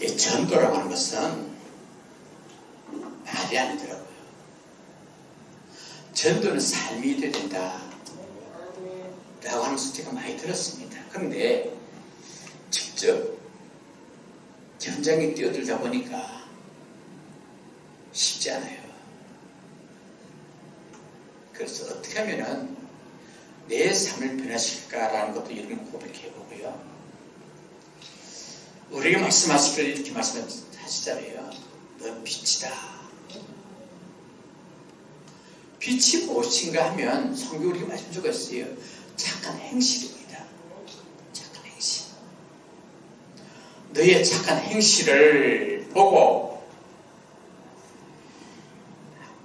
이 전도라고 하는 것은 말이 아니더라고요. 전도는 삶이 돼야 된다 라고 하면서 제가 많이 들었습니다. 그런데 직접 현장에 뛰어들다 보니까 쉽지 않아요. 그래서 어떻게 하면은 내 삶을 변화시킬까라는 것도 여러분 고백해보고요. 우리에게 말씀하시길 이렇게 말씀하시잖아요. 넌 빛이다. 빛이 무엇인가 하면 성경 우리가 말씀주고 있어요. 착한 행실입니다. 착한 행실. 너의 착한 행실을 보고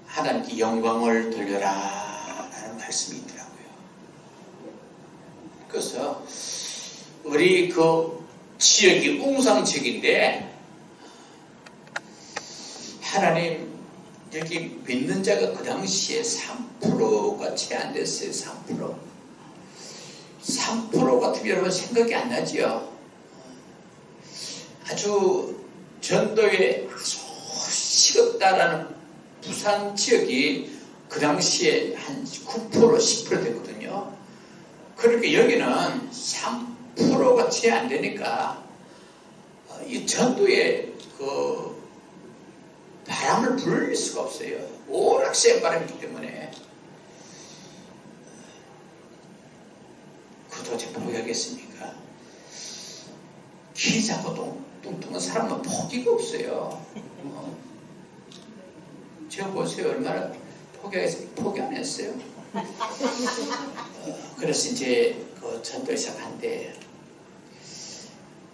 하나님께 영광을 돌려라 라는 말씀이 있더라고요. 그래서 우리 그 지역이 웅상 지역인데 하나님 여기 믿는 자가 그 당시에 3%가 채 안 됐어요. 3%. 3% 같으면 여러분 생각이 안 나지요. 아주 전도에 아주 식었다라는 부산 지역이 그 당시에 한 9%, 10% 됐거든요. 그러니까 여기는 3%가 채 안 되니까 이 전도에 그 바람을 불릴 수가 없어요. 워낙 센 바람이기 때문에. 그 도대체 포기하겠습니까? 키 작고 뚱뚱한 사람은 포기가 없어요. 제가 보세요. 얼마나 포기 안 했어요. 그래서 이제 그 전도 시작한데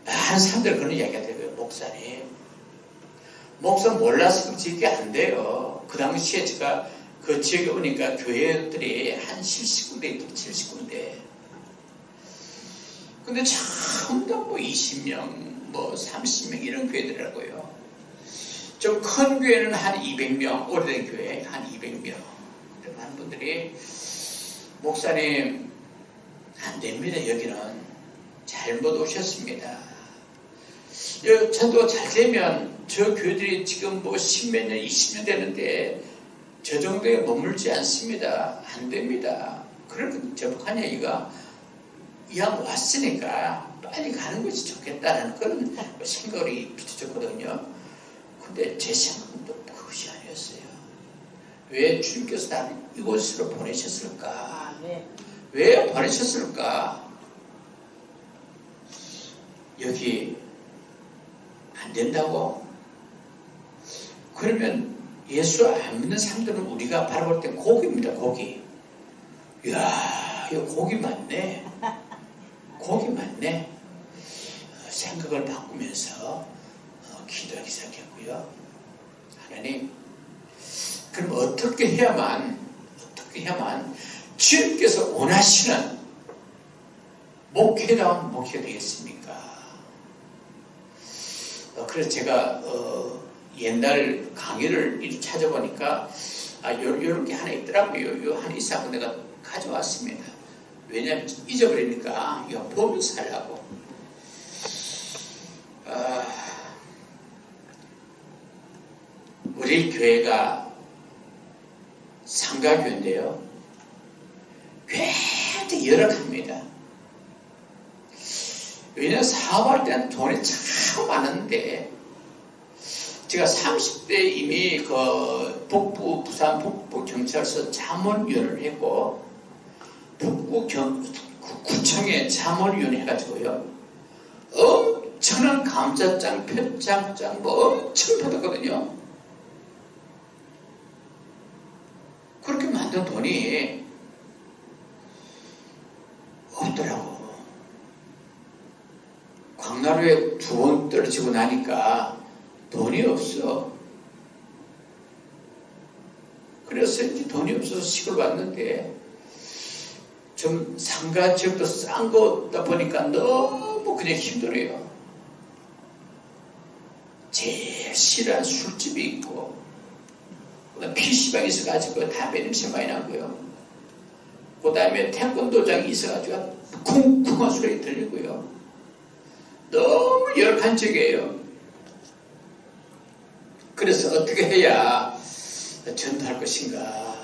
많은 사람들 그런 이야기가 되고요. 목사 몰라서 그게 안 돼요. 그 당시에 제가 그 지역에 오니까 교회들이 한 70군데 있더라고요. 70군데. 근데 전부 다 뭐 20명, 뭐 30명 이런 교회더라고요. 좀 큰 교회는 한 200명, 오래된 교회 한 200명. 그런 분들이 목사님 안 됩니다. 여기는 잘못 오셨습니다. 전도가 잘 되면 저 교회들이 지금 뭐 10몇 년, 20년 되는데 저 정도에 머물지 않습니다. 안 됩니다. 그러니까 저복한 얘기가 이왕 왔으니까 빨리 가는 것이 좋겠다는 그런 생각이 비춰졌거든요. 근데 제 생각은 또 그것이 아니었어요. 왜 주님께서 나를 이곳으로 보내셨을까? 왜 보내셨을까? 여기 안 된다고? 그러면 예수 안 믿는 사람들은 우리가 바라볼 때 고기입니다. 고기. 이야, 이거 고기 맞네. 고기 맞네. 생각을 바꾸면서 기도하기 시작했고요. 하나님, 그럼 어떻게 해야만 주님께서 원하시는 목회다운 목회가 되겠습니까? 그래서 제가 옛날 강의를 찾아보니까 요런 게 하나 있더라고요. 요 하나 있어서 내가 가져왔습니다. 왜냐하면 잊어버리니까 이거 보면서 하려고. 우리 교회가 상가교인데요. 굉장히 열악합니다. 왜냐하면 사업할 때는 돈이 참 많은데 제가 30대 이미 그 부산 북부경찰서 자문위원을 했고 북구청에 자문위원 해가지고요. 엄청난 감사장, 표창장 뭐 엄청 받았거든요. 그렇게 만든 돈이 없더라고. 광나루에 2번 떨어지고 나니까 돈이 없어. 그래서 이제 돈이 없어서 시골 왔는데 좀 상가 지역도 싼 거다 보니까 너무 그냥 힘들어요. 제일 싫어하는 술집이 있고 PC방이 있어가지고 담배 냄새 많이 나고요. 그 다음에 태권도장이 있어가지고 쿵쿵한 소리 들리고요. 너무 열악한 지역이에요. 그래서 어떻게 해야 전도할 것인가.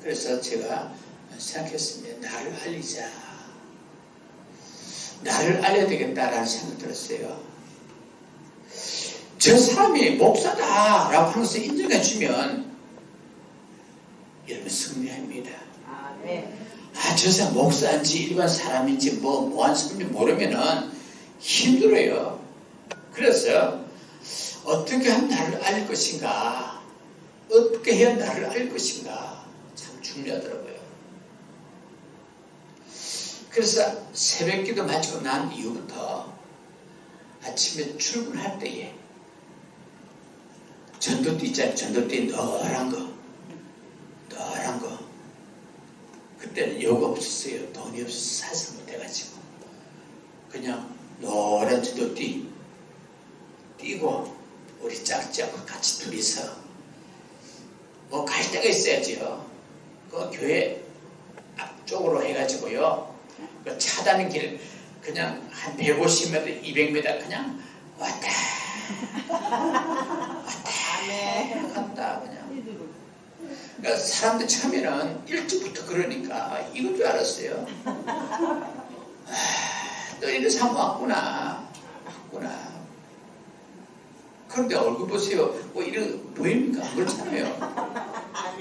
그래서 제가 생각했습니다. 나를 알리자. 나를 알려야 되겠다라는 생각이 들었어요. 저 사람이 목사다라고 하면서 인정해주면 여러분 승리합니다. 저 사람 목사인지 일반 사람인지 뭐한 사람인지 모르면은 힘들어요. 그래서 어떻게 하면 나를 알릴 것인가, 어떻게 해야 나를 알릴 것인가 참 중요하더라고요. 그래서 새벽기도 마치고 난 이후부터 아침에 출근할 때에 전도띠 있잖아요. 전도띠 노란 거. 그때는 여가 없었어요. 돈이 없어서 사서 못해가지고 그냥 노란 전도띠 띄고 우리 짝짝하고 같이 둘이서 뭐 갈 데가 있어야지요. 그 교회 앞쪽으로 해가지고요. 그 차다는 길 그냥 한 150m, 200m 그냥 왔다 갔다 그냥. 그러니까 사람들 처음에는 일찍부터 그러니까 이건 줄 알았어요. 너 이런 사람 왔구나. 그런데 얼굴 보세요. 뭐 이런 보입니까? 안 그렇잖아요.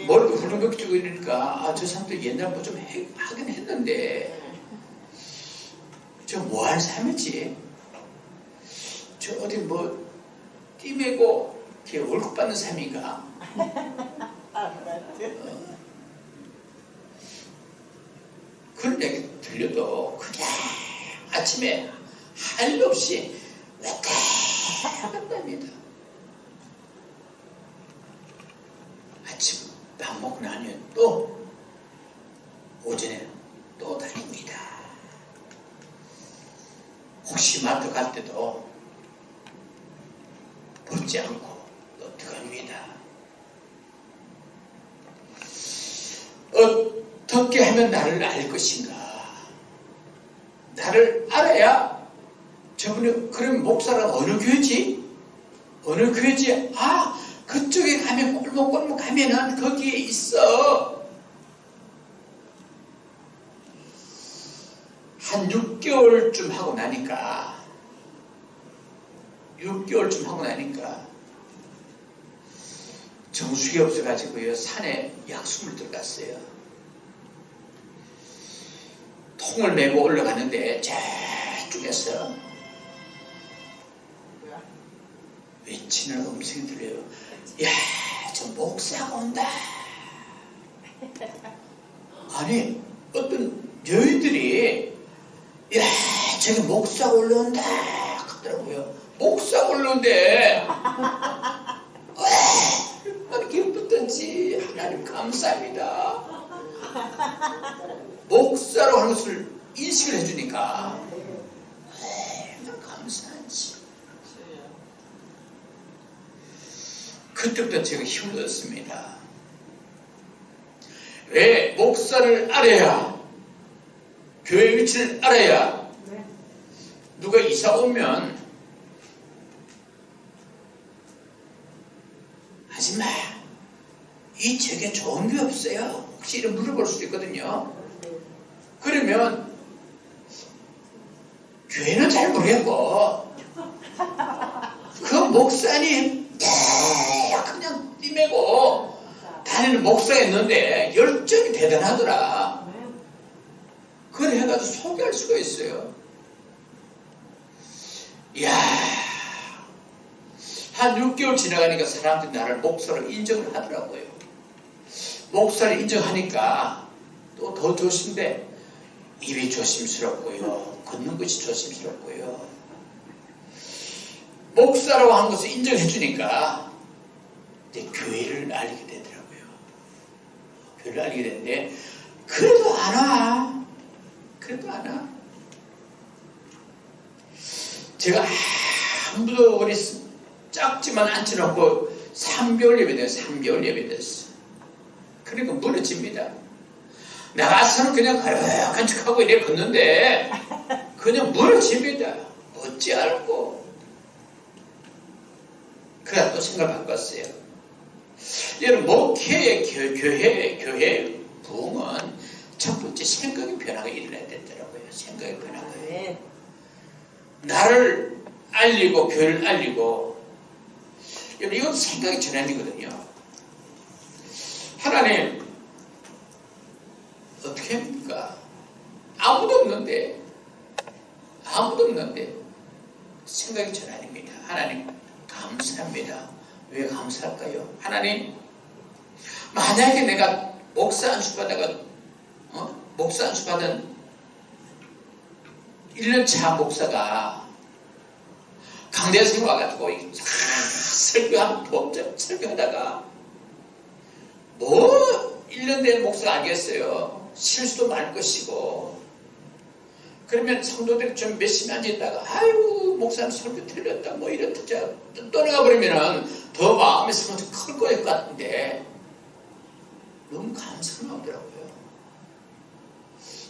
머리도 훌렁거리고 뛰고 이러니까 저 사람들 옛날 뭐 좀 하긴 했는데 저 뭐하는 사람이지? 저 어디 뭐 띠매고 월급 받는 사람인가? 그런 얘기 들려도 그냥 아침에 할 일 없이 왔다 갔답니다. 아침 밥 먹고 나면 또 오전에 또 다닙니다. 혹시 마트 갈 때도 벗지 않고 또 들어갑니다. 어떻게 하면 나를 알 것인가? 나를 알아야 저분이 그럼 목사가 어느 교회지? 그쪽에 가면 골목골목 가면은 거기에 있어. 한 6개월쯤 하고 나니까 정수기 없어가지고요 산에 약수물 들어갔어요. 통을 메고 올라가는데 저쪽에서 외치는 음성이 들려요. 야, 저 목사가 온다. 아니 어떤 여인들이 야, 저기 목사가 올라온다 하더라고요. 목사가 올라온대. 얼마나 기쁘던지. 하나님 감사합니다. 목사로 하는 것을 인식을 해주니까 얼마나 감사한지. 그때부터 제가 힘을 얻었습니다. 왜? 목사를 알아야, 교회 위치를 알아야, 누가 이사 오면 하지마, 이 책에 좋은 게 없어요. 혹시 이런 물어볼 수도 있거든요. 그러면 교회는 잘 모르겠고 그 목사님 그냥 띠매고 다니는 목사가 있는데 열정이 대단하더라. 그걸 해가지고 소개할 수가 있어요. 이야, 한 6개월 지나가니까 사람들이 나를 목사로 인정을 하더라고요. 목사를 인정하니까 또 더 조심돼. 입이 조심스럽고요. 걷는 것이 조심스럽고요. 목사라고 하는 것을 인정해 주니까 이제 교회를 알리게 되더라고요. 교회를 알리게 되는데 그래도 안 와. 제가 아무도 우리 작지만 앉혀놓고 3개월 예배됐어. 그러니까 무너집니다. 나가서는 그냥 가락한 척하고 이래 걷는데 그냥 무너집니다. 어찌 알고. 그 그래서 또 생각을 바꿨어요. 여러분, 목회의 교회 부흥은 첫 번째 생각의 변화가 일어나야 되더라고요. 생각의 변화가. 네. 나를 알리고 교회를 알리고, 여러분, 이건 생각의 전환이거든요. 하나님 어떻게 합니까? 아무도 없는데 생각의 전환입니다. 하나님 감사합니다. 왜 감사할까요? 하나님, 만약에 내가 목사 안수 받은 1년차 목사가 강대에서 와가지고 설교하다가 뭐 1년 된 목사 알겠어요. 실수도 많을 것이고, 그러면 성도들이 좀 몇십 년 있다가 아이고 목사님 설교 틀렸다 뭐 이렇다 떠나가 버리면은 더 마음의 상처가 클 것 같은데 너무 감사가 나오더라고요.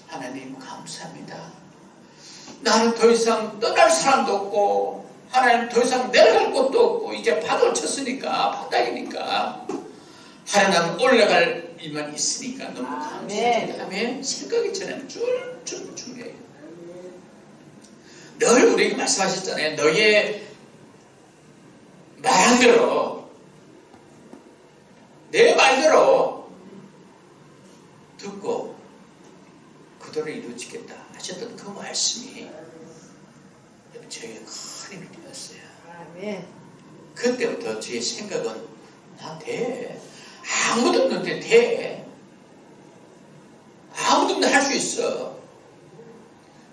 하나님 감사합니다. 나는 더 이상 떠날 사람도 없고, 하나님 더 이상 내려갈 곳도 없고, 이제 바닥을 쳤으니까, 바닥이니까 하나님 올라갈 일만 있으니까 너무 감사합니다. 다음에 생각이 저는 쭉 중요해요. 늘 우리에게 말씀하셨잖아요. 너의 말대로, 내 말대로 듣고 그대로 이루어지겠다 하셨던 그 말씀이 저에게 큰 힘이 되었어요. 그때부터 저의 생각은 나 돼. 아무도 없는데 돼. 아무도 없는데 할 수 있어.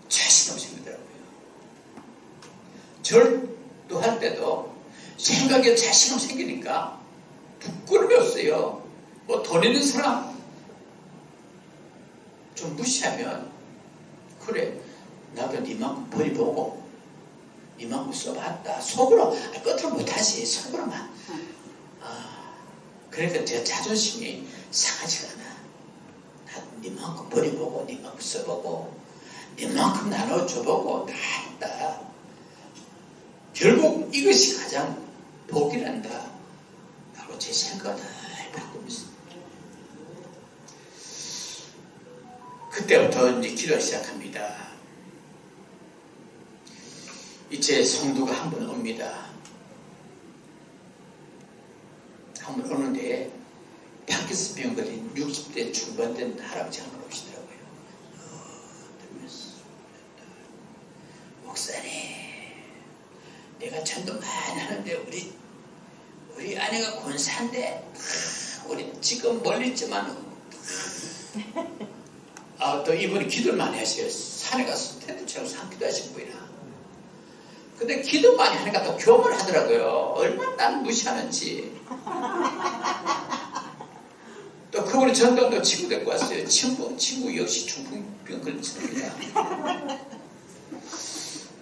자신감 생기더라고요. 절도할 때도 생각에 자신감 생기니까 부끄러움이 없어요. 뭐 돈 있는 사람 좀 무시하면, 그래 나도 니만큼 버리보고 니만큼 써봤다. 속으로, 겉으로 못하지. 속으로만. 그러니까 제 자존심이 상하지가 않아. 나 니만큼 버리보고 니만큼 써보고 니만큼 나눠줘보고 다 했다. 결국 이것이 가장 복이란다 라고 제 생각을 바꾸면서 그때부터 이제 기도를 시작합니다. 이제 성도가 한 분 옵니다. 한 분 오는데 파킨슨 병 걸린 60대 중반된 할아버지 한 분 오시더라고요. 들으면서, 목사님, 내가 전도 많이 하는데 우리 아내가 권사인데 우리 지금 멀리 있지만 또 이분이 기도를 많이 하셔요. 산에 가서 텐트 치고 산기도 하신 분이라. 근데 기도 많이 하니까 또 교험을 하더라고요. 얼마나 나를 무시하는지. 또 그분이 전도도 친구 데리고 왔어요. 친구 역시 중풍병 걸렸습니다.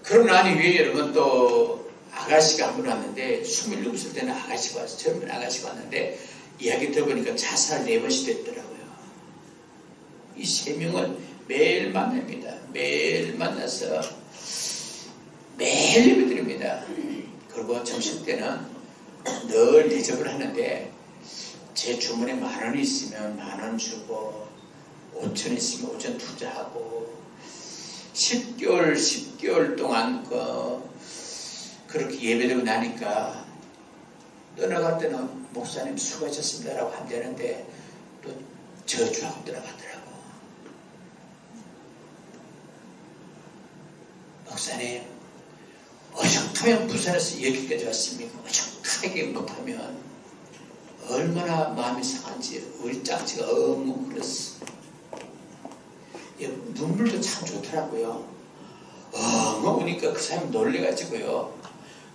그러고 나니 위에 여러분 또 아가씨가 한 분 왔는데, 27살 되는 아가씨가 왔어요. 젊은 아가씨가 왔는데 이야기 들어보니까 자살 4번이 됐더라고요. 이 3명을 매일 만납니다. 매일 만나서 매일 예배드립니다. 그리고 점심때는 늘 대접을 하는데, 제 주머니에 10,000원이 있으면 10,000원 주고, 5,000원 있으면 5,000원 투자하고, 10개월 동안 그렇게 예배드리고 나니까 떠나갈 때는 목사님 수고하셨습니다 라고 한다는데 또 저주하고 들어가더라고. 목사님, 어정하면 부산에서 여기까지 왔습니까? 어정하게 못하면 얼마나 마음이 상한지 우리 짝지가 엉엉 흘렀어. 눈물도 참 좋더라고요. 엉엉 우니까 그 사람이 놀래가지고요.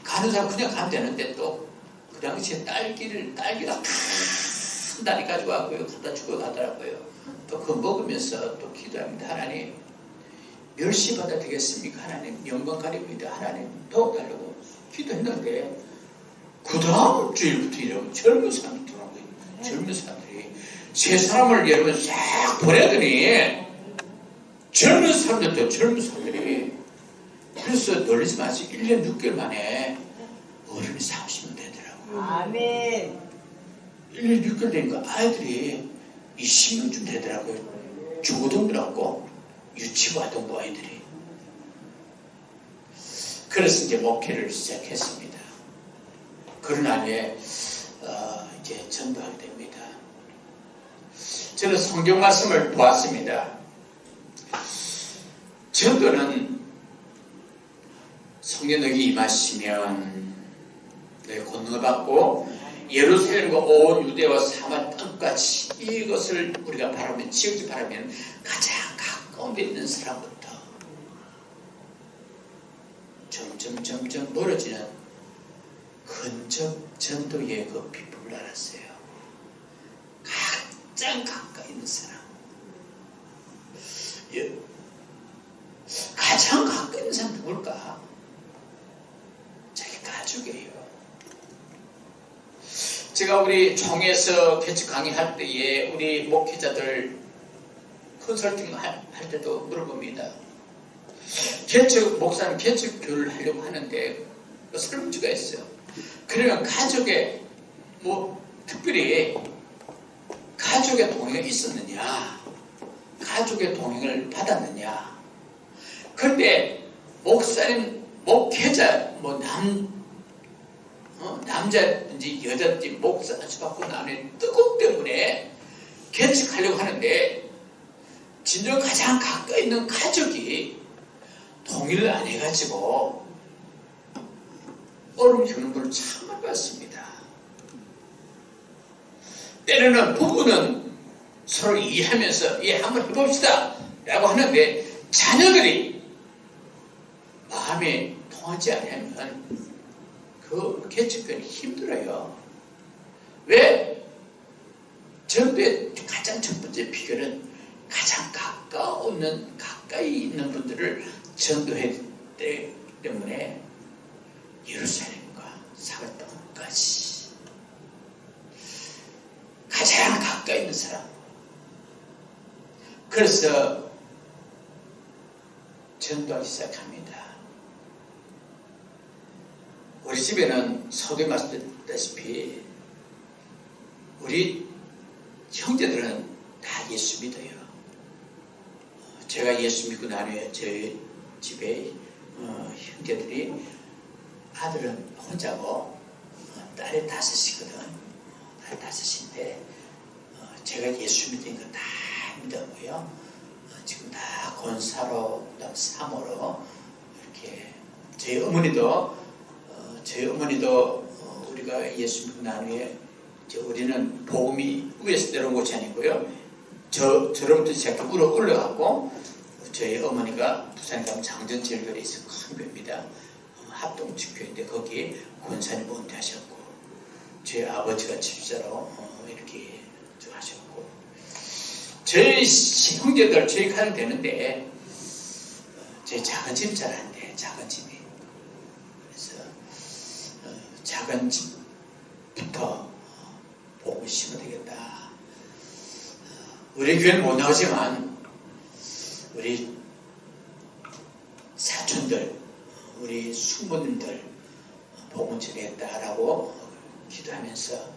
가는 사람 그냥 가면 되는데 또 그 당시에 딸기가 큰 다리 가지고 왔고요. 갖다 주고 가더라고요. 또 그거 먹으면서 또 기도합니다. 하나님, 멸시 받아 되겠습니까? 하나님, 영광 가립니다. 하나님, 도와달라고 기도했는데, 그 다음 주일부터 이러면 젊은 사람들이 들어온 거예요. 젊은 사람들이. 세 사람을 여러분 싹 보내더니, 젊은 사람들이. 그래서 놀리지 마세요. 1년 6개월 만에 어른이 30명 되더라고. 아멘. 1년 6개월 되니까 아이들이 20명쯤 되더라고요. 중고등부라고 유치부 아동부 아이들이. 그래서 이제 목회를 시작했습니다. 그런 안에 이제 전도하게 됩니다. 저는 성경 말씀을 보았습니다. 전도는 성령 능력이 임하시면 너희 권능을 받고 예루살렘과 온 유대와 사마리아 땅까지 이것을 우리가 바라면 지역지 바라면 가장 가까운 데 있는 사람부터 점점 멀어지는 근접 전도의 그 비법을 알았어요. 가장 가까이 있는 사람. 가장 가까이 있는 사람 누굴까? 자기 가족이에요. 제가 우리 총회에서 개척 강의할 때에 우리 목회자들 컨설팅 할 때도 물어봅니다. 목사님 개척 교육을 하려고 하는데 설문지가 있어요. 그러면 가족의 특별히 가족의 동행이 있었느냐, 가족의 동행을 받았느냐. 그런데 목사님, 목회자, 남자든지 여자든지 목사 받고 나면 뜨거움 때문에 개척하려고 하는데 진정 가장 가까이 있는 가족이 동의를 안 해가지고 얼음 겪는 걸 참 많이 봤습니다. 때로는 부부는 서로 이해하면서 한번 해봅시다 라고 하는데 자녀들이 마음이 통하지 않으면 그 개척교는 힘들어요. 왜? 전도의 가장 첫 번째 비결은 가장 가까이 있는 분들을 전도해야 되기 때문에 예루살렘과 사마리아 땅까지 가장 가까이 있는 사람. 그래서 전도하기 시작합니다. 우리 집에는 서두에 말씀드렸다시피 우리 형제들은 다 예수 믿어요. 제가 예수 믿고 나면 저희 집에 형제들이 아들은 혼자고 딸이 5이거든. 딸이 5인데 제가 예수 믿은 거 다 믿었고요. 지금 다 권사로, 그다음 사모로 이렇게 저희 어머니도 우리가 예수 믿고 난 후에 우리는 복음이 위에서 내려온 것이 아니고요. 저로부터 시작해 올라갔고 저희 어머니가 부산에 가면 장전제일교회에 있어 큰 교회입니다. 합동집교회인데 거기에 권사님 은퇴하셨고 저희 아버지가 집사로 이렇게 하셨고 저희 형제들 저희 가정 되는데 저희 작은 집 잘 안 돼. 작은 집이. 그래서 작은 집부터 복음을 심어야 되겠다. 우리 교회는 못 나오지만 우리 사촌들, 우리 숙모님들 복음 전해야겠다라고 기도하면서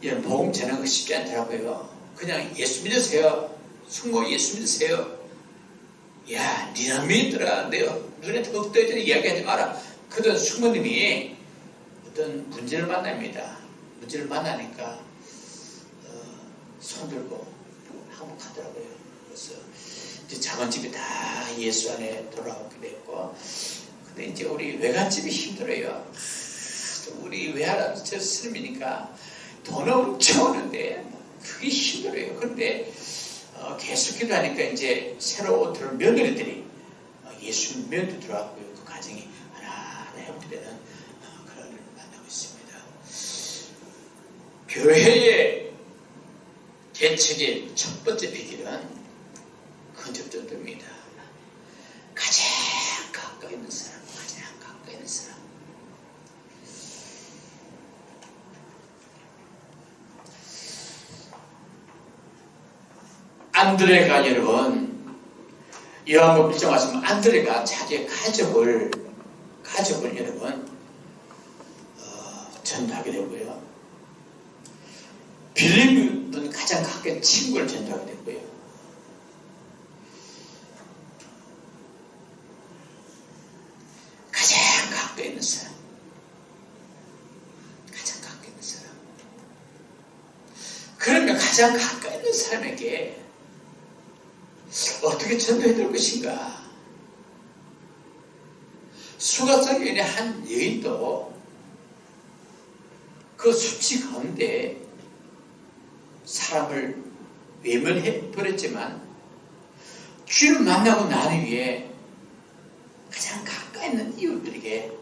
이런 복음 전하는 거 쉽지 않더라고요. 그냥 예수 믿으세요. 숙모 예수 믿으세요. 야, 니나 믿더라. 내가 눈에 덕떠져 이야기하지 마라. 그런 숙모님이 어떤 문제를 만납니다. 문제를 만나니까 손들고 항복하더라고요. 그래서 이제 작은 집이 다 예수 안에 돌아오게 됐고, 근데 이제 우리 외갓집이 힘들어요. 우리 외할아버지 저 스님이니까 돈 엄청 오는데 그게 힘들어요. 그런데 계속 기도하니까 이제 새로 들어온 며느리들이 예수 며느리 들어왔고요. 그 가정이 하나하나 회복되는 그런 일을 만나고 있습니다. 교회의 개척의 첫 번째 비결은 근접전도입니다. 가장 가까이 있는 사람, 가장 가까이 있는 사람. 안드레가 여러분, 요한복음 1장 말씀 안드레가 자기의 가족을 여러분 전도하게 전도하게 되고요. 빌립은 가장 가까운 친구를 전도하게 되고요. 가장 가까이 있는 사람, 가장 가까이 있는 사람. 그러면 가장 가까이 있는 사람에게 어떻게 전도해야 될 것인가? 수가성인의 한 여인도 그 수치 가운데 사람을 외면해 버렸지만 주를 만나고 난 후에 가장 가까이 있는 이웃들에게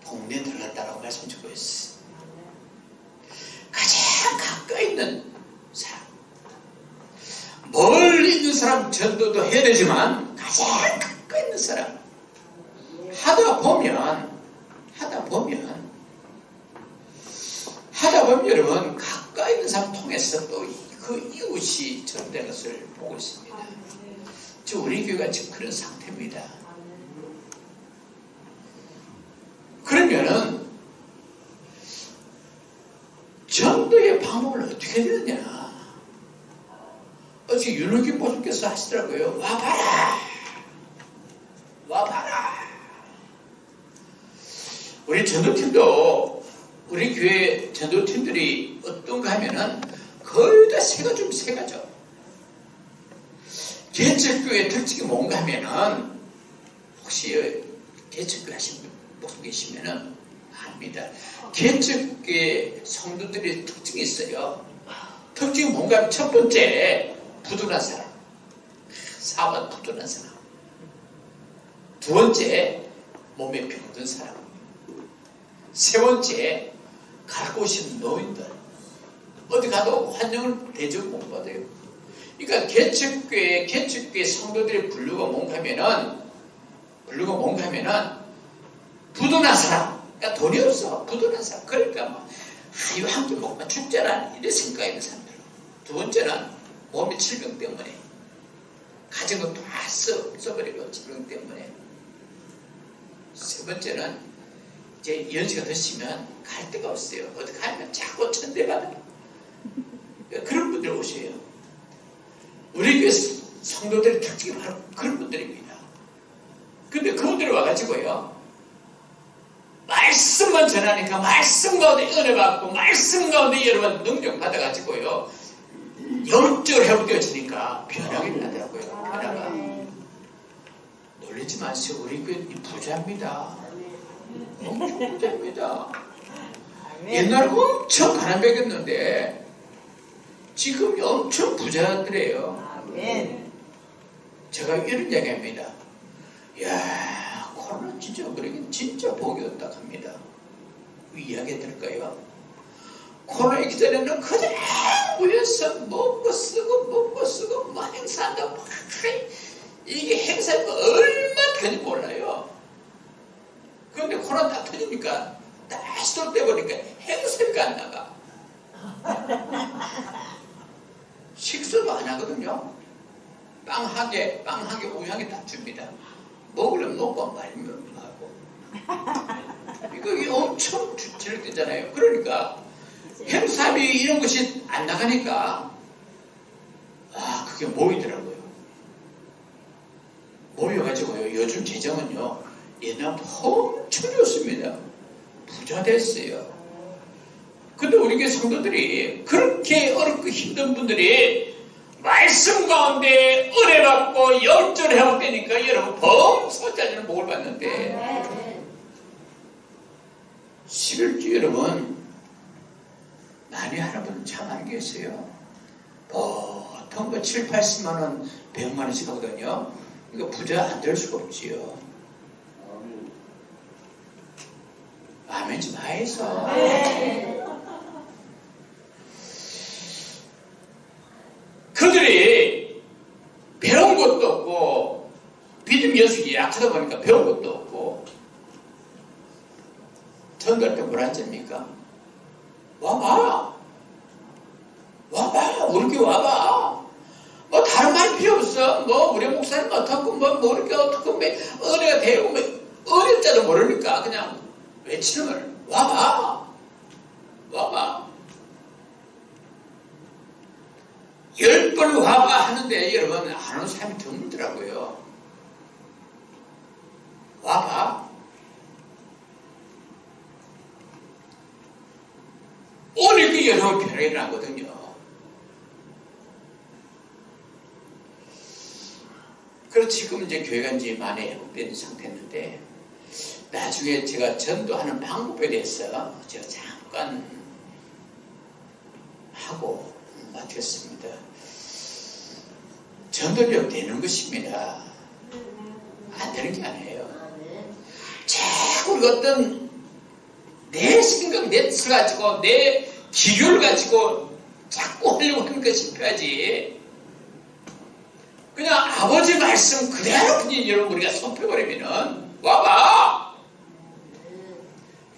복내에 들어갔다라고 말씀드리고 있어요. 가장 가까이 있는 사람, 멀리 있는 사람 전도도 해야 되지만 가장 가까이 있는 사람 하다 보면 여러분 가까이 있는 사람 통해서 또 그 이웃이 전되는 것을 보고 있습니다. 저 우리 교회가 지금 그런 상태입니다. 그러면은 전도의 방법을 어떻게 해야 되느냐? 어제 윤호김 보수께서 하시더라고요. 와봐라. 우리 전도팀도 우리 교회 전도팀들이 어떤가 하면은 거의 다 세 가지죠. 개척교회 특징이 뭔가 하면은 혹시 개척교회 하신 분 계시면은 압니다. 개척교회 성도들의 특징이 있어요. 특징이 뭔가 하면 첫 번째 부둔한 사람, 사반 부둔한 사람. 두 번째 몸에 병든 사람. 세 번째 가고 싶은 노인들. 어디 가도 환영을 대접 못 받아요. 그러니까 개척교회 성도들의 분류가 뭔가 하면은 부도난 사람. 그러니까 돈이 없어. 부도난 사람. 그러니까 뭐 이거 한 끼 먹으면 죽잖아. 이런 생각이 있는 사람들. 두 번째는 몸의 질병 때문에 가진 거 다 써버리고 질병 때문에. 세 번째는 이제 연세가 드시면 갈 데가 없어요. 어디 가면 자꾸 천대받아요. 그런 분들 오셔요. 우리 교회 성도들의 특징이 바로 그런 분들입니다. 근데 그분들이 와가지고요, 말씀만 전하니까 말씀 가운데 은혜 받고 말씀 가운데 여러분 능력 받아가지고요, 영적으로 회복되어지니까 변화가 나더라고요. 변화가. 놀라지 마세요. 우리 교회 부자입니다. 엄청 부자입니다. 옛날에 엄청 가난백이었는데 지금 엄청 부자들이에요. 제가 이런 이야기합니다. 이야, 코로나 진짜 우리에게 진짜 복이었다 합니다. 그 이야기 들을까요? 코로나 있기 전에는 그냥 모여서 먹고 쓰고 막 행사한다고 막 이게 행사가 얼마나 되는지 몰라요. 그런데 코로나 딱 터지니까 다시 또 떼버리니까 행사가 안 나가. 식사도 안 하거든요. 빵 한 개, 우유 한 개 다 줍니다. 먹으려면 먹고 말면 하고. 이거 엄청 지적되잖아요. 그러니까 행사비 이런 것이 안 나가니까 그게 모이더라고요. 모여가지고요. 요즘 재정은요, 옛날부터 엄청 좋습니다. 부자 됐어요. 근데 우리 교회 성도들이 그렇게 어렵고 힘든 분들이 말씀 가운데 은혜 받고 영적으로 회복되니까 여러분 범사자들은 복을 받는데 11주 여러분 많이 하는 분은 참 안 계세요. 보통 7, 80만 원, 100만 원씩 하거든요. 이거 부자 안 될 수가 없지요. 아멘 좀 하이소. 그들이 배운 것도 없고 믿음 연습이 약하다 보니까 배운 것도 없고 전도할 때 뭐라 하십니까? 와봐 우리 교회 와봐. 뭐 다른 말 필요 없어. 뭐 우리 목사님 어떻고 뭐 이렇게 어떻고 은혜가 되고 뭐 어렵자도 모르니까 그냥 외치는 걸 와봐. 와봐. 10번 와봐 하는데 여러분 안 오는 사람이 드물더라고요. 와봐. 오니까 여러분 변화가 일어나거든요. 그래서 지금 이제 교회가 이제 많이 회복된 상태였는데, 나중에 제가 전도하는 방법에 대해서 제가 잠깐 하고 마치겠습니다. 전도력 되는 것입니다. 안 되는 게 아니에요. 자꾸 우리가 어떤 내 생각, 내 뜻을 가지고 내 기교를 가지고 자꾸 하려고 하는 것이 필요하지. 그냥 아버지 말씀 그대로 그냥 여러분 우리가 손펴버리면은 와봐.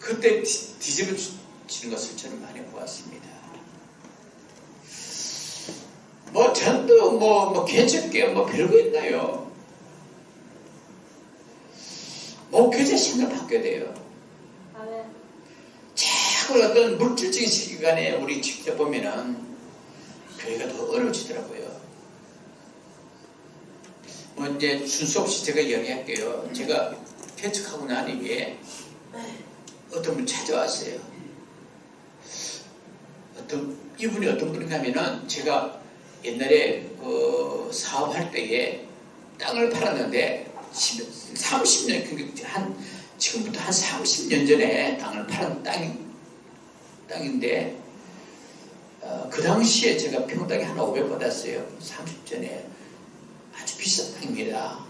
그때 뒤집어지는 것을 저는 많이 보았습니다. 뭐 전도 뭐 개척계 뭐 별거 있나요? 목회자 생각 바뀌어야 돼요. 자꾸 어떤 물질적인 시간에 우리 직접 보면은 교회가 더 어려워지더라고요. 뭐 이제 순서 없이 제가 이야기할게요. 제가 개척하고 난 이후에 어떤 분 찾아왔어요. 이분이 어떤 분인가 하면은 제가 옛날에 사업할 때에 땅을 팔았는데 30년, 지금부터 한 30년 전에 땅을 팔은 땅인데 그 당시에 제가 평당에 한 500 받았어요. 30전에. 아주 비싼 땅입니다.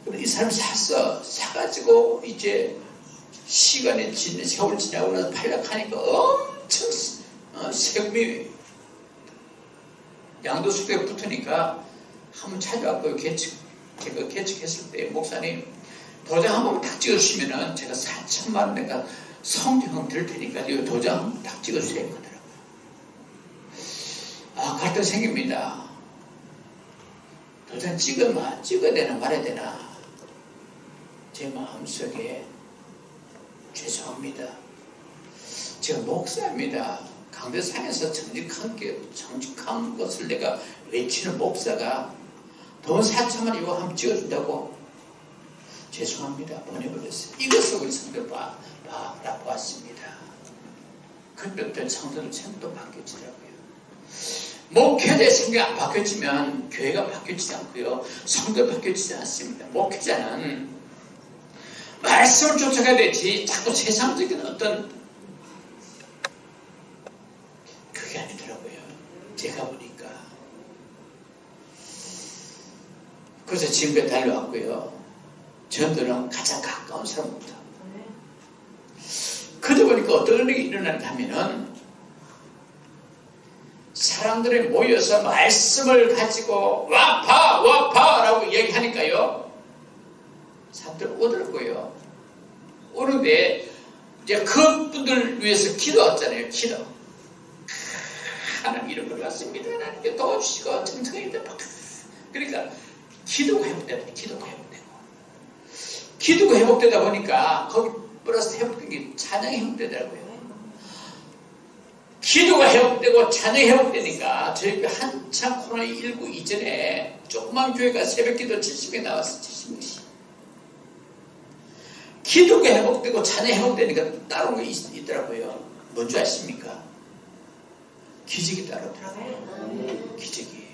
근데 이 사람이 사가지고 이제 시간이 세월 지나고 나서 팔락하니까 엄청 세금이 양도소득에 붙으니까 한번 찾아왔고요. 제가 개척했을 때 목사님 도장 한 번 딱 찍어주시면은 제가 4천만 원 내가 성경 드릴 테니까 이 도장 한 번 딱 찍어주세요 하더라고요. 갈등 생깁니다. 도장 찍어야 되나 말아야 되나. 제 마음속에 죄송합니다. 제가 목사입니다. 강대상에서 정직한 것을 내가 외치는 목사가 돈 4천만 이거 한번 찍어준다고? 죄송합니다. 보내버렸어요. 이것을 우리 성도를 보았습니다. 그때부터 성도들 생각도 바뀌어지더라고요. 목회자의 생각이 안 바뀌어지면 교회가 바뀌어지지 않고요. 성도가 바뀌어지지 않습니다. 목회자는 말씀을 쫓아가야 되지 자꾸 세상적인 어떤 그게 아니더라고요. 제가 보니까. 그래서 지금까지 달려왔고요. 전도는 가장 가까운 사람부터. 그러다 보니까 어떤 일이 일어나는가 하면은 사람들이 모여서 말씀을 가지고 와파 라고 얘기하니까요. 사람들 오더라고요. 오는데 이제 그분들 위해서 기도했잖아요. 기도. 하나님 이름을 받습니다. 하나님께 도와주시고 정성이 돼. 그러니까 기도가 회복되고 기도가 회복되다 보니까 거기 플러스 회복된 게 찬양이 회복되더라고요. 기도가 회복되고 찬양이 회복되니까 저희가 한참 코로나19 이전에 조그만 교회가 새벽기도 70개 나왔어요. 70명씩. 기도가 회복되고 찬양이 회복되니까 따로 게 있더라고요. 뭔지 아십니까? 기적이 따르더라고요. 기적이.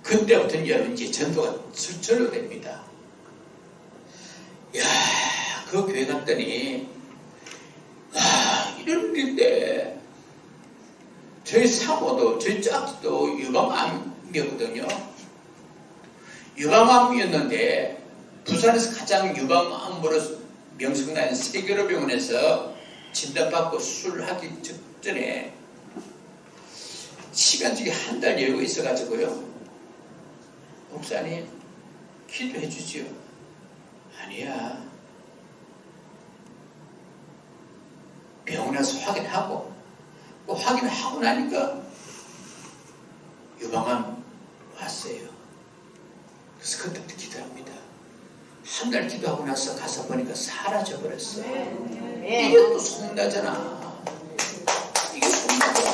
그때부터는 여러분 이제 전도가 절로 됩니다. 그 교회 갔더니 이런 일인데 저희 사모도 저희 짝도 유방암이었거든요. 유방암이었는데 부산에서 가장 유방암으로 명성난 세계로병원에서 진단받고 수술하기 직전에 시간적이 한 달 여유가 있어가지고요. 목사님 기도해 주지요. 아니야. 병원에서 확인하고 확인하고 나니까 유방암 왔어요. 그래서 그때부터 기도합니다. 첫날 기도하고 나서 가서 보니까 사라져 버렸어. 네. 이게 또 소문나잖아. 이게 소문나잖아.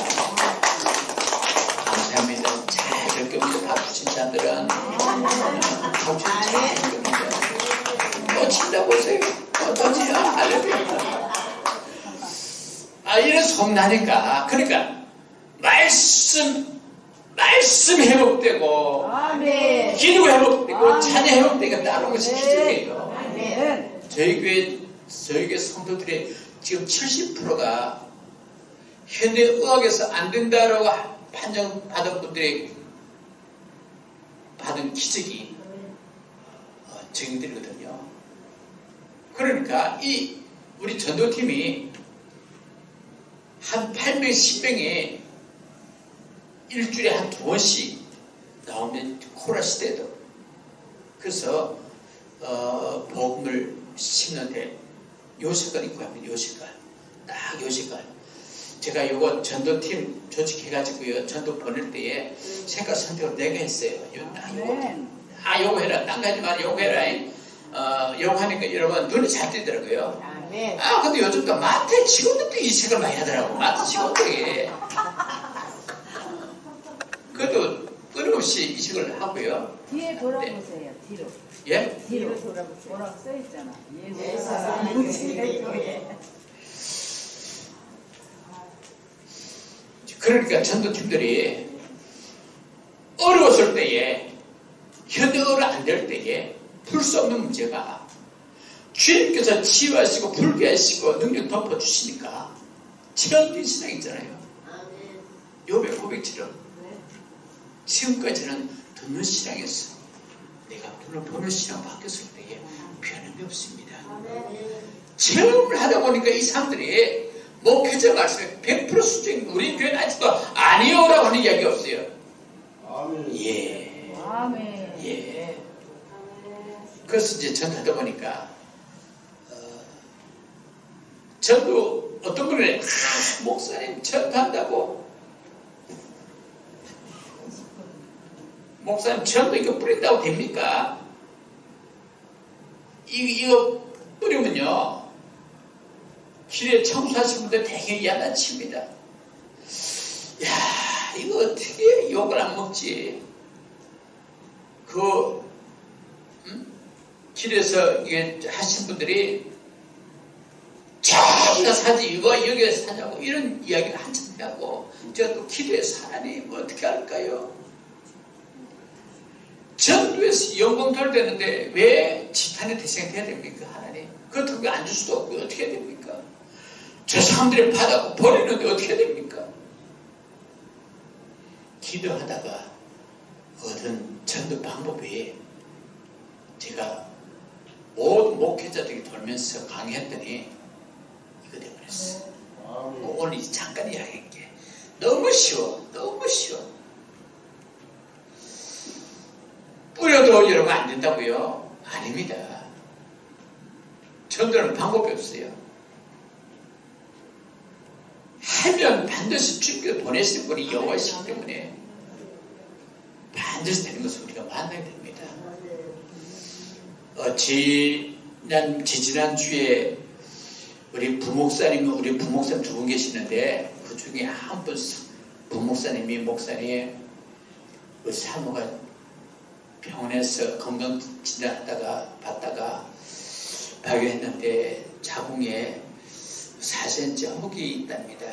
감사합니다. 잘 될 겁니다. 다 부신 자들은 박수 잘될 겁니다. 또 친다 보세요. 또 치야. 할렐루야. 이런 소문나니까. 그러니까 말씀 회복되고, 아멘. 기도 회복되고, 아멘. 찬양 회복되고 따르는 것이 아멘. 기적이에요. 아멘. 저희 교회 성도들의 지금 70%가 현대 의학에서 안 된다라고 판정받은 분들이 받은 기적이 증인들이거든요. 그러니까 우리 전도팀이 한 8명, 10명이 일주일에 한 2번씩 나오면 코로나 시대에도 그래서 복음을 심는데 요 색깔 입고 합니다. 요 색깔 딱 요 색깔 제가 요거 전도팀 조직해가지고요 전도 보낼 때에 색깔 선택을 내가 했어요. 요거 해라. 딴 거 하지 마. 요거 해라. 요거 하니까 여러분 눈이 잘 뜨더라고요. 아멘. 근데 요즘 또 마트 직원들도 이 색을 많이 하더라고. 마트 직원들이. 그래도 끊임없이 이식을 하고요. 뒤에 돌아보세요. 뒤로. 예? 뒤로 돌아보세요. 뭐라고 써있잖아. 그러니까 전도팀들이 어려웠을 때에 현대어가 안 될 때에 풀 수 없는 문제가 주님께서 치유하시고 불쾌하시고 능력 덮어주시니까 체험된 신앙 있잖아요. 요배 고백처럼 지금까지는 듣는 신앙이었어. 내가 눈을 보는 신앙 바뀌었을 때에 변함이 없습니다. 체험을 하다 보니까 이 사람들이 목회자 말씀에 100% 수준 우리 교회는 아직도 아니요라고 하는 이야기 없어요. 예. 아멘. 예. 그래서 이제 전하다 보니까 저도 어떤 분이 목사님 전도한다고 목사님 전도 이거 뿌린다고 됩니까? 이거 뿌리면요 길에 청소하시는 분들 되게 야단칩니다. 야 이거 어떻게 욕을 안 먹지? 길에서 이게 하신 분들이 저기다 사지 이거 여기서 사냐고 이런 이야기를 한참 하고 제가 또 기도해서 하나님 어떻게 할까요? 전도에서 영광 돌되는데 왜 지탄의 대상이 돼야 됩니까? 하나님 그렇다고 안 줄 수도 없고 어떻게 해야 됩니까? 저 사람들이 받아 버리는데 어떻게 해야 됩니까? 기도하다가 얻은 전도 방법이 제가 모든 목회자들이 돌면서 강의했더니 이거 되어버렸어요. 오늘 잠깐 이야기한 게 너무 쉬워. 너무 쉬워. 뿌려도 여러분 안 된다고요? 아닙니다. 전도는 방법이 없어요. 하면 반드시 주님께서 보내실 분이 여호와이시기 때문에 반드시 되는 것을 우리가 만나야 됩니다. 지지난 주에 우리 부목사님 두 분 계시는데 그 중에 한 분 부목사님이 목사님 그 사모가 병원에서 건강 진단하다가 받다가 발견했는데 자궁에 4cm 혹이 있답니다.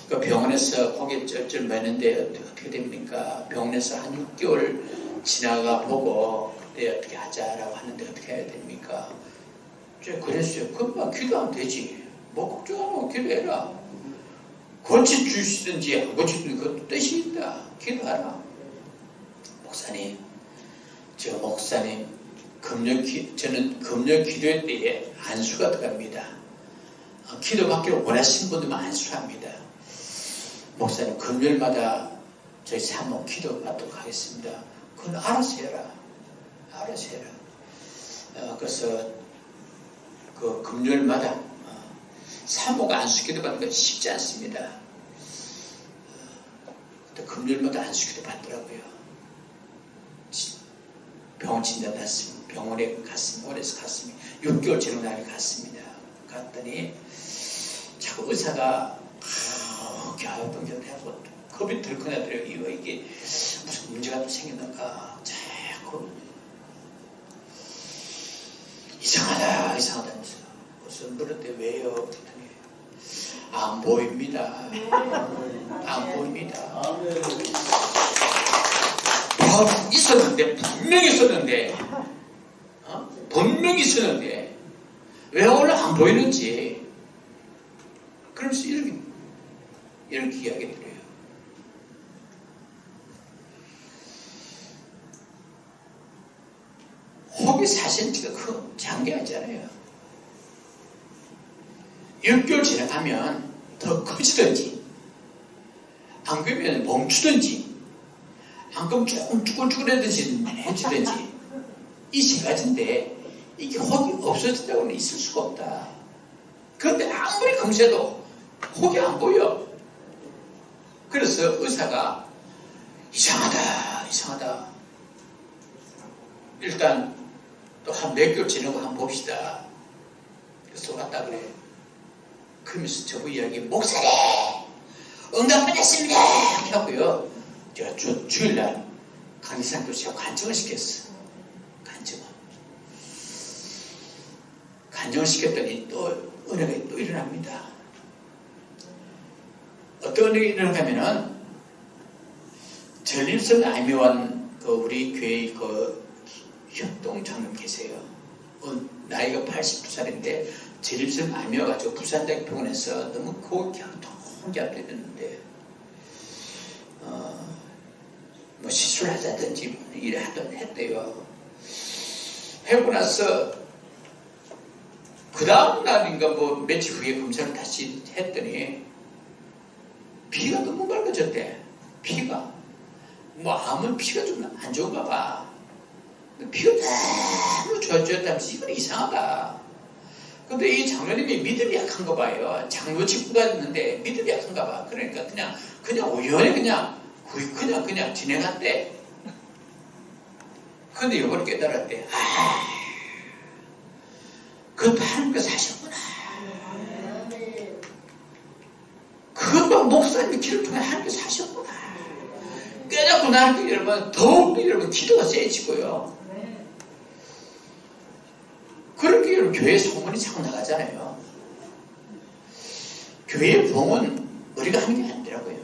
그 병원에서 고개 쩔쩔 매는데 어떻게 됩니까? 병원에서 한 6개월 지나가 보고 그때 어떻게 하자라고 하는데 어떻게 해야 됩니까? 제가 그랬어요. 금방 기도하면 되지. 뭐 걱정하면 기도해라. 고쳐주시든지 안 고쳐주든지 그것도 뜻이 있다. 기도하라. 목사님, 저는 금요 기도회 때에 안수가 들어갑니다. 기도받기를 원하시는 분들만 안수합니다. 목사님, 금요일마다 저희 사모 기도 받도록 하겠습니다. 그건 알아서 해라. 알아서 해라. 그래서 그 금요일마다 사모가 안수 기도 받는 건 쉽지 않습니다. 금요일마다 안수 기도 받더라고요. 병원 진단 받습니다. 병원에 갔습니다. 원에서 갔습니다. 6개월 지난 날에 갔습니다. 갔더니 자꾸 의사가 갸우뚱갸우뚱하고 겁이 들컥하더라고요. 이게 무슨 문제가 또 생겼는가. 자꾸 이상하다 이상하다면서. 무슨 물었대 왜요? 그랬더니 안 보입니다. 안 보입니다. 있었는데 분명히 있었는데 분명히 있었는데 왜 오늘 안 보이는지 그러면서 이렇게 이야기해드려요. 혹이 4cm가 큰 장기 아니잖아요. 6개월 지나가면 더 커지든지 안 그러면 멈추든지 안 그러면 조금 쭈글쭈글해지든지 해지든지 이 세 가지인데 이게 혹이 없어진다고는 있을 수가 없다. 그런데 아무리 검사해도 혹이 안 보여. 그래서 의사가 이상하다 이상하다 일단 또 한 몇 개월 지나고 한번 봅시다. 그래서 갔다 그래. 그러면서 저거 이야기 목사님 응답받았습니다 하고요. 제가 주일날 강의사님도 제가 간증을 시켰어. 간증을 시켰더니 또 은혜가 또 일어납니다. 어떤 은혜가 일어나냐면은 전립선 암의원 우리 교회 협동장님 계세요. 나이가 89살인데 전립선 암이어가지고 부산대병원에서 너무 고통기압됐는데 뭐 시술하자든지 일을 하든 했대요. 하고 나서 그 다음 날인가 뭐 며칠 후에 검사를 다시 했더니 피가 너무 맑아졌대. 피가 뭐 암은 피가 좀 안 좋은가 봐. 피가 너무 좋아졌다면서 이건 이상하다. 근데 이 장로님이 믿음이 약한가 봐요. 장로 직부가 있는데 믿음이 약한가 봐. 그러니까 그냥 우연히 그냥 진행한대. 근데 이번에 깨달았대. 그것도 하나님께서 하셨구나. 그것도 목사님의 길을 통해 하나님께서 하셨구나. 깨닫고 나니까 여러분 더욱더 여러분 기도가 세지고요. 그렇게 여러분 교회 소문이 자꾸 나가잖아요. 교회 봉은 우리가 하는 게 아니더라고요.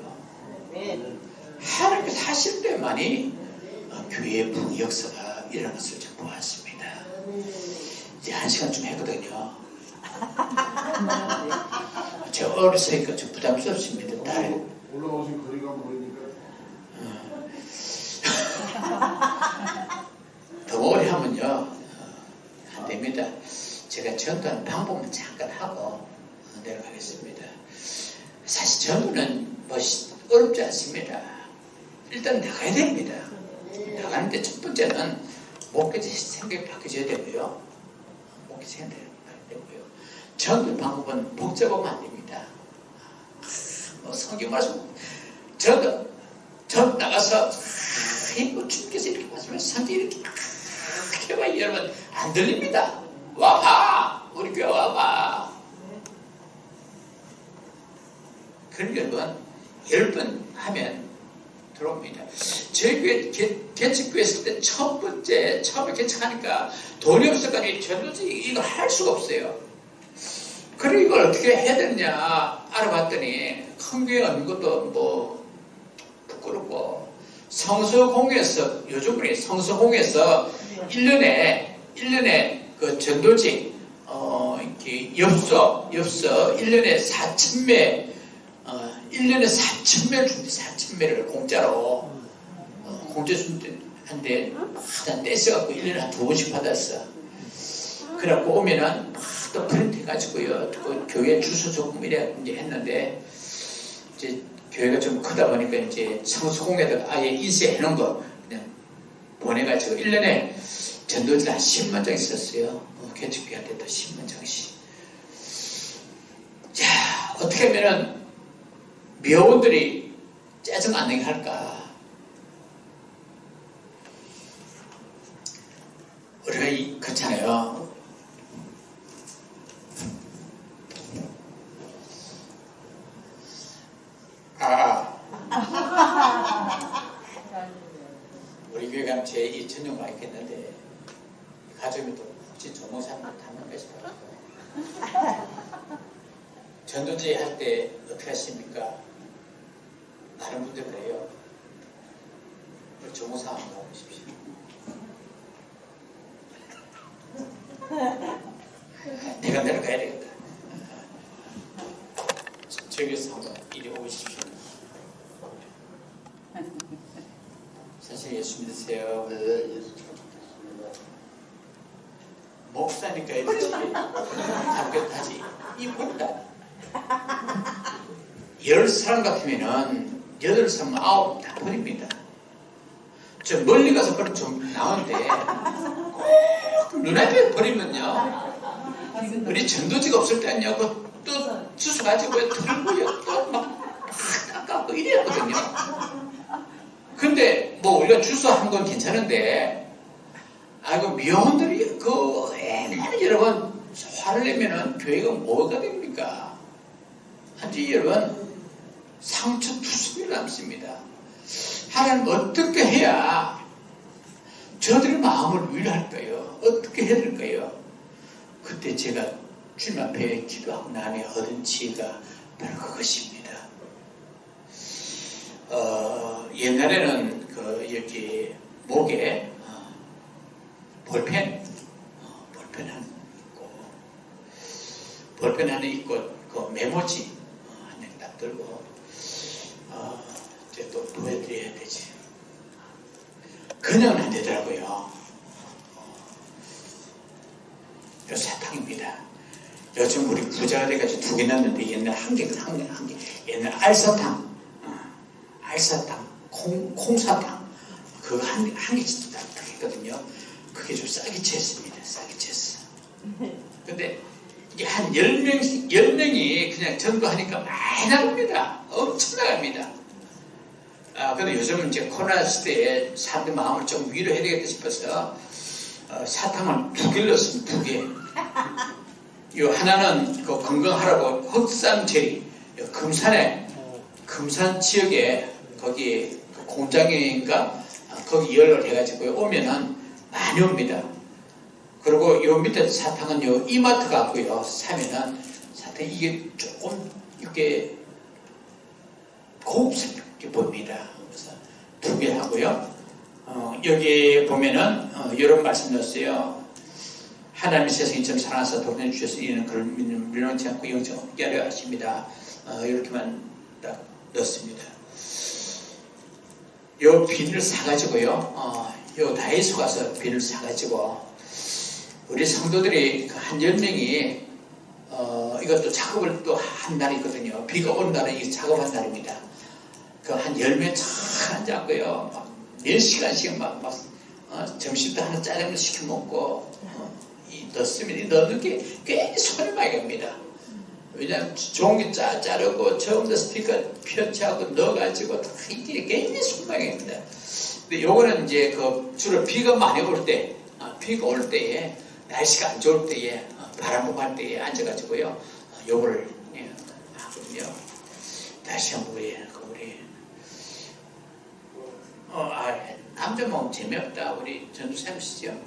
하나님께서 하실 때만이 교회 봉 역사가 일어나는 것을 좀 보았습니다. 이제 1시간 좀 했거든요. 제가 어렸으니까 좀 부담스럽습니다. 딸. 올라오신 거리가 보이니까. 더 오래 하면요. 안 됩니다. 제가 전도하는 방법은 잠깐 하고 내려가겠습니다. 사실 전도는 뭐 어렵지 않습니다. 일단 나가야 됩니다. 나가는데 첫 번째는 목표지 생각이 바뀌어져야 되고요. 목표지 생각이 바뀌어야 되고요. 전도 방법은 복잡하면 안 됩니다. 뭐 성경 말씀 전도 나가서 뭐 주님께서 이렇게 말씀하시면 성경 이렇게 해봐 여러분 안 들립니다. 와봐 우리 교회 와봐. 그럼 여러분 10번 하면 들어옵니다. 저희 교회 개척교회 했을 때 처음에 개척하니까 돈이 없어가지고 전도지 이거 할 수가 없어요. 그리고 이걸 어떻게 해야 되느냐 알아봤더니 큰 교회 없는 것도 뭐 부끄럽고 성서공회에서 요즘에 성서공회에서 1년에 그 전도직 이렇게 엽서 1년에 4,000매 1년에 4,000매를 준대. 4,000매를 공짜로 공짜 준대한데 다 떼서갖고 1년에 한 2번씩 받았어. 그래갖고 오면은 또 프린트 해가지고요. 그 교회 주소 조금 이래 이제 했는데 이제 교회가 좀 크다 보니까 이제 성수공에다가 아예 인쇄해놓은 거 그냥 보내가지고 1년에 전도지를 한 10만 장 있었어요. 개척교회한테 또 10만 장씩. 자, 어떻게 하면은 묘원들이 짜증 안 나게 할까? 우리가 그렇잖아요. 우리 교회 가면 제2 전용 많이 있겠는데 가족이 또 혹시 조모사님 닮은 것이다. 전도제 할 때 어떻게 하십니까? 다른 분들 그래요. 조모사 한번 가보십시오. 내가 내려가야 되겠다. 저기서 한번 이리 오십시오. 사실 예수 믿으세요. 네, 예수 믿습니다. 목사니까 이렇지. 담백하지. 이 못다. 10사람 같으면은 8사람, 9 다 버립니다. 저 멀리 가서 버리면 좀 나오는데 꼭 눈앞에 버리면요. 우리 전도지가 없을 때는요. 또 주워 가지고 들고요. 또 막 깎아고 이랬거든요. 근데 뭐 우리가 주소한 건 괜찮은데 아이고 미혼들이 그 애매하게 여러분 화를 내면은 교회가 뭐가 됩니까? 한지 여러분 상처 투성이 남습니다. 하나님 어떻게 해야 저들의 마음을 위로할까요? 어떻게 해야 될까요? 그때 제가 주님 앞에 기도하고 나면 얻은 지혜가 바로 그것입니다. 옛날에는 이렇게 목에 볼펜 하나 있고 그 메모지 하나 딱 들고 이제 또 보여드려야 되지. 그냥은 안 되더라고요. 요 사탕입니다. 요즘 우리 부자가 돼가지고 2개 났는데 옛날 한 개. 옛날 알사탕, 콩사탕, 그거 한 개씩 딱 했거든요. 그게 좀 싸게 쳤습니다. 싸게 쳤어. 근데 이게 한 10명이 그냥 전도하니까 많이 나갑니다. 엄청 나갑니다. 근데 요즘은 이제 코로나 시대에 사람들 마음을 좀 위로해야 되겠다 싶어서 사탕을 2개를 넣었습니다. 2개. 요 하나는 그 건강하라고 흑삼제리, 금산 지역에 거기 공장인가 거기 열을 해가지고 오면은 많이 옵니다. 그리고 요 밑에 사탕은 요 이마트 같고요. 사면은 사탕 이게 조금 이렇게 고급스럽게 보입니다. 그래서 2개 하고요. 여기 보면은 이런 말씀 넣었어요. 하나님의 세상이 좀 사랑하사 도전해 주셔서 이는 그를 밀어놓지 않고 영생 없게 하려 하십니다. 이렇게만 딱 넣었습니다. 요 비닐을 사가지고요. 요 다이소 가서 비닐을 사가지고 우리 성도들이 한 10명이 이것도 작업을 또 한 날이 있거든요. 비가 오는 날은 이 작업한 날입니다. 그 한 10명 참 앉았고요. 막 4시간씩 막 점심도 하나 짜장면 시켜 먹고 넣습니다. 넣는 게 괜히 손이 많이 갑니다. 왜냐하면 종이 자르고 처음부터 스티커 편치하고 넣어가지고 다 이게 굉장히 손이 많이 갑니다. 근데 요거는 이제 주로 비가 많이 올 때, 비가 올 때에 날씨가 안 좋을 때에 바람 부할 때에 앉아가지고요. 요거를 하거든요. 다시 한번 우리 남자 몸 재미없다. 우리 전도사님이시죠?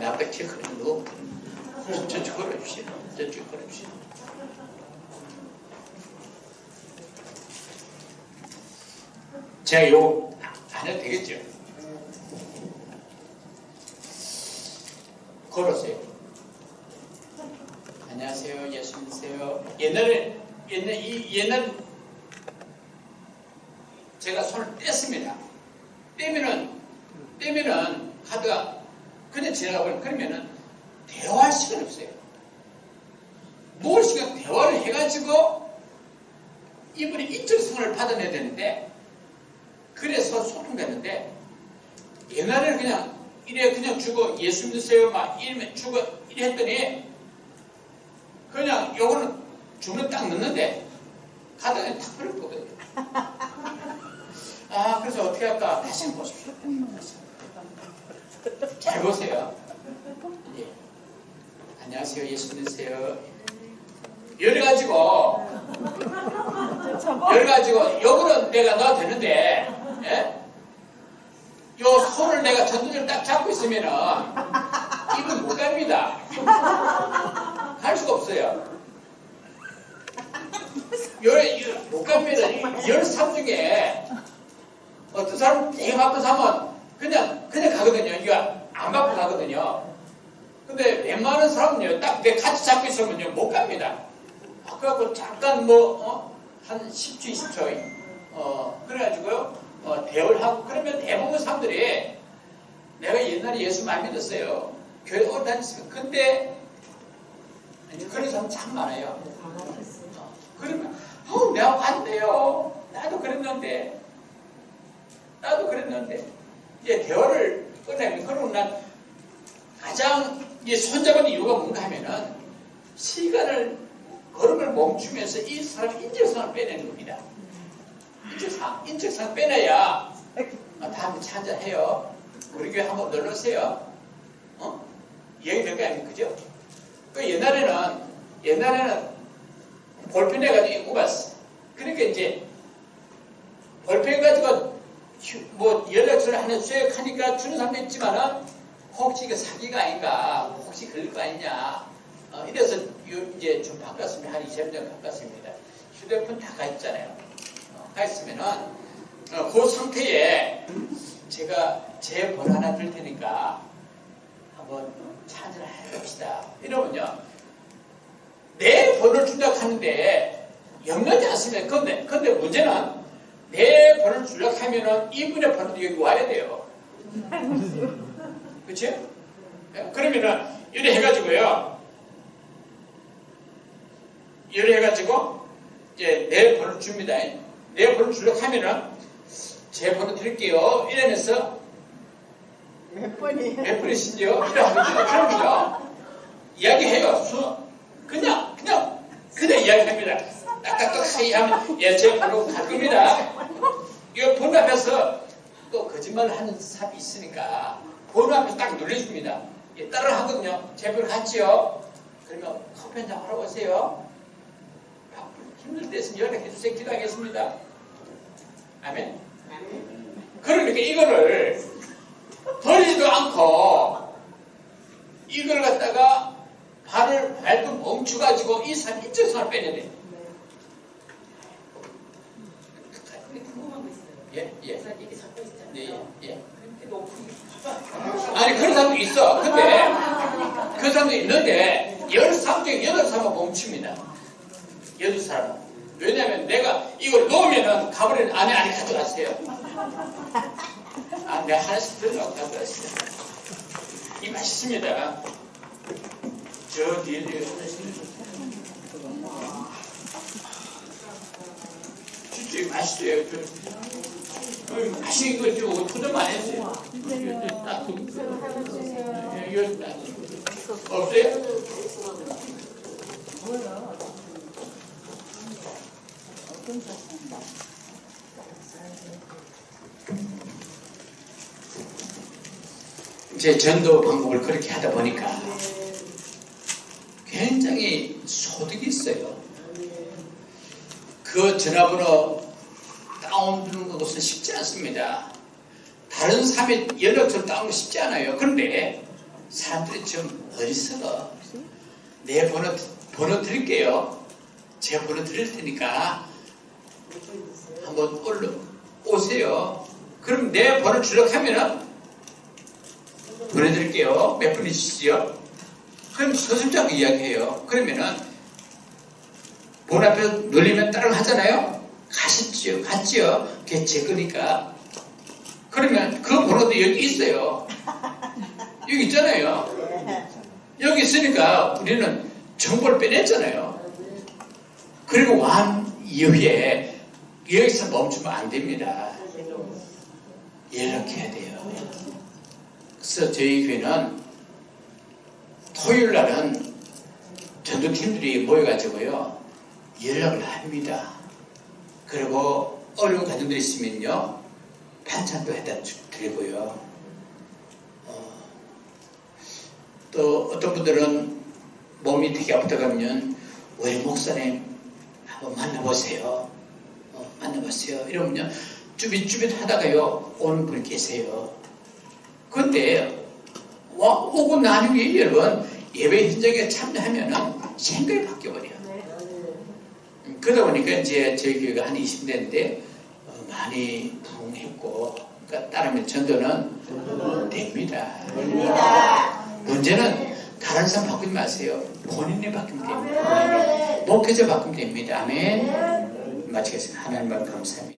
남자 키 크는 거 저쪽 걸어주시오. 저쪽 걸어주시오. 제가 요거 안 해도 되겠죠? 걸으세요. 안녕하세요. 예수 믿으세요. 옛날 제가 손을 뗐습니다. 떼면은 하다가 그냥 지나가버리면 그러면은 대화할 시간 없어요. 뭘 시간 대화를 해가지고 이분이 인적 성을 받아내야 되는데 그래서 소통되는데 옛날에는 그냥 이래 그냥 주고 예수 믿으세요 막 이러면 주고 이래 했더니 그냥 요거는 주문 딱 넣는데 가다가 탁 버렸거든요. 그래서 어떻게 할까? 다시 한번 보십시오. 잘 보세요. 예. 안녕하세요. 예수 믿으세요. 열어가지고 요거는 내가 넣어도 되는데, 예? 요 손을 내가 전두를 딱 잡고 있으면은 입은 못 갑니다. 할 수가 없어요. 못 갑니다. 13 중에 어떤 사람 되게 바쁜 사람은 그냥 가거든요. 이거 안 받고 가거든요. 근데 웬만한 사람은요, 딱 내 같이 잡고 있으면요, 못 갑니다. 그래갖고 잠깐 한 10초, 20초, 그래가지고요, 대화를 하고, 그러면 대부분 사람들이 내가 옛날에 예수 많이 믿었어요. 교회 오래 다녔어요. 근데, 그런 사람 참 많아요. 그러면, 내가 봤네요. 나도 그랬는데. 이제 대화를 끝내면, 그러고 난 가장 손잡은 이유가 뭔가 하면은, 걸음을 멈추면서 이 사람 인적성을 빼내는 겁니다. 인적성 빼내야 다음에 차 한잔 해요. 우리 교회 한번 놀러 오세요. 이야기 될 거 아닙니까? 그죠? 옛날에는 볼펜 해가지고 입고 갔어. 그러니까 이제 볼펜 가지고 연락처를 하나 수행하니까 주는 사람도 있지만은 혹시 이거 사기가 아닌가, 혹시 걸릴 거 아니냐. 이래서 이제 좀 바꿨습니다. 한 20년 전 바꿨습니다. 휴대폰 다 가있잖아요. 가있으면은 그 상태에 제가 제 번호 하나 줄 테니까 한번 찾으러 해봅시다. 이러면요, 내 번호를 준다고 하는데 영리하지 않습니다. 근데 문제는 내 번호를 주려고 하면은 이분의 번호도 여기 와야 돼요. 그치? 그러면은 이래 해가지고요, 이제 내 번호를 줍니다. 내 번호를 주려고 하면은 제 번호 드릴게요. 이러면서 몇 분이신지요? 이러면서 그러면요, 이야기해요. 그냥 이야기합니다. 딱딱딱하게 하면 제 번호 갈 겁니다. 이거 번호 앞에서 또 거짓말을 하는 사람이 있으니까 번호 앞에서 딱 눌러줍니다. 따라 하거든요. 제 번호 같지요? 그러면 커피 한잔 하러 오세요. 힘들 때 있으면 연락해 주세요. 기도하겠습니다. 아멘. 그러니까 이거를 버리지도 않고 이걸 갖다가 발도 멈춰가지고 이 사람 인적성을 빼내네. 궁금한 거 있어요. 예. 그래서 이게 잡고 있잖아요. 예. 근데 너무 아니 그런 사람도 있어. 근데 그 사람도 있는데 13 중에 8사람은 멈춥니다. 8사람. 왜냐면 내가 이걸 놓으면은 가버리는 안에 가져가세요. 내가 하나씩 들어가고 가져가세요. 이 맛있습니다. 저 뒤에 진짜 맛있어요. 맛이 이거 좀 포장 많이 했어요. 없어요? 제 전도 방법을 그렇게 하다 보니까 굉장히 소득이 있어요. 그 전화번호 다운받는 것은 쉽지 않습니다. 다른 사람의 연락처를 다운도 쉽지 않아요. 그런데 사람들이 좀 어리석어. 내 번호 드릴게요. 제 번호 드릴 테니까 한번 오세요. 그럼 내 번호 주려고 하면은 보내드릴게요. 몇 분이시죠? 그럼 서술자고 이야기해요. 그러면은 본 앞에 눌리면 따라 하잖아요. 갔지요. 그게 제 거니까. 그러면 그 번호도 여기 있어요. 여기 있잖아요. 여기 있으니까 우리는 정보를 빼냈잖아요. 그리고 완 이후에 여기서 멈추면 안 됩니다. 이렇게 해야 돼요. 그래서 저희 교회는 토요일 날은 전도팀들이 모여가지고요, 연락을 합니다. 그리고 어려운 가정들이 있으면요, 반찬도 해다 드리고요. 또 어떤 분들은 몸이 되게 아프다 그러면 우리 목사님 한번 만나보세요. 만나보세요. 이러면요 쭈빗쭈빗 하다가요 오는 분이 계세요. 근데 오고 난 후에 여러분 예배 현장에 참여하면은 생각이 바뀌어버려요. 그러다 보니까 이제 저희 교회가 한 20년 됐는데 많이 부흥했고 그러니까 따르면 전도는 됩니다. 문제는 다른 사람 바꾸지 마세요. 본인이 바뀌면 됩니다. 목회자 바꾸면 됩니다. 아멘. 마치겠습니다. 하나님 감사합니다.